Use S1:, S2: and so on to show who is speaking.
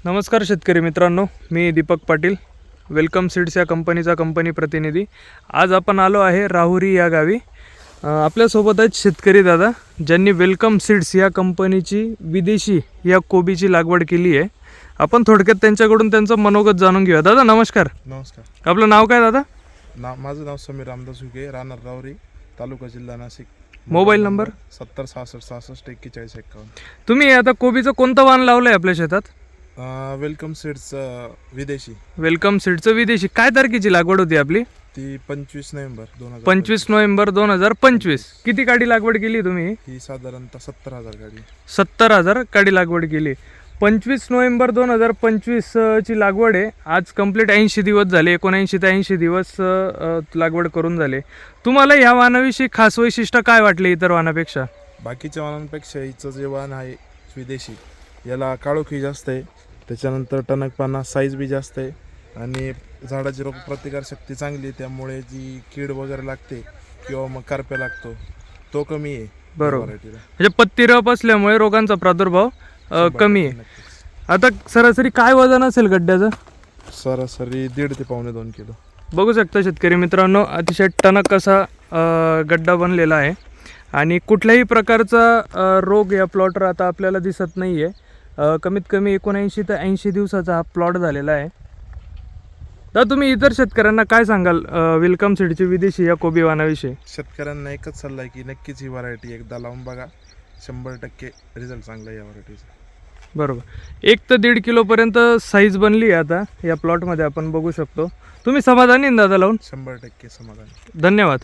S1: नमस्कार शेतकरी मित्रांनो, मी दीपक पाटील, वेलकम सीड्स या कंपनीचा कंपनी प्रतिनिधी। आज आपण आलो आहे राहुरी या गावी। आपल्यासोबत आहेत शेतकरी दादा ज्यांनी वेलकम सीड्स या कंपनीची विदेशी या कोबीची लागवड केली आहे। आपण थोडक्यात त्यांच्याकडून त्यांचं मनोगत जाणून घेऊया। दादा नमस्कार।
S2: नमस्कार।
S1: आपलं नाव काय दादा?
S2: माझं नाव समीर रामदास हुके, राहणार राहुरी, तालुका जिल्हा नाशिक।
S1: Mobile number
S2: 70 66 66 41 51।
S1: तुम्ही आता कोबीचं कोणतं वाण लावलंय आपल्या शेतात?
S2: वेलकम सीड्स विदेशी।
S1: वेलकम सीड्सचं विदेशी। काय तारखेची लागवड होती आपली?
S2: ती 25 नोव्हेंबर 2025।
S1: 25 नोव्हेंबर 2025। किती काडी लागवड केली तुम्ही?
S2: ही साधारणतः 70,000 गाडी।
S1: 70,000 काडी लागवड केली। 25 नोव्हेंबर 2025 ची लागवड आहे। आज कंप्लीट 80 दिवस झाले, 79 ते 80 दिवस लागवड करून झाले। तुम्हाला या वाणाविषयी खास वैशिष्ट्य काय वाटले इतर वाणापेक्षा?
S2: बाकीच्या वाणांपेक्षा हिचं जे वाण आहे विदेशी, याला काळोखी जास्त आहे, त्याच्यानंतर टणकपणा साईज बी जास्त आहे आणि झाडाची रोगप्रतिकारशक्ती चांगली आहे, त्यामुळे जी कीड वगैरे लागते किंवा मग करप्या लागतो तो कमी आहे।
S1: बरोबर, म्हणजे पत्ती रफ असल्यामुळे रोगांचा प्रादुर्भाव कमी आहे। आता सरासरी काय वजन असेल गड्ड्याचं?
S2: सरासरी 1.5 ते 2.25 किलो।
S1: बघू शकता शेतकरी मित्रांनो, अतिशय टणक असा गड्डा बनलेला आहे आणि कुठल्याही प्रकारचा रोग या प्लॉटवर आता आपल्याला दिसत नाही आहे। कमीत कमी 79 ते 80 दिवसाचा हा प्लॉट झालेला आहे। तर तुम्ही इतर शेतकऱ्यांना काय सांगाल वेलकम सीडची विदेशी या कोबी वाणाविषयी?
S2: शेतकऱ्यांना एकच सल्ला आहे की नक्कीच ही व्हरायटी एकदा लावून बघा, 100% रिझल्ट चांगला आहे या व्हरायटीचा।
S1: बरोबर, 1 ते 1.5 किलोपर्यंत साईज बनली आहे आता या प्लॉटमध्ये आपण बघू शकतो। तुम्ही समाधानी दादा लावून?
S2: 100% समाधान।
S1: धन्यवाद।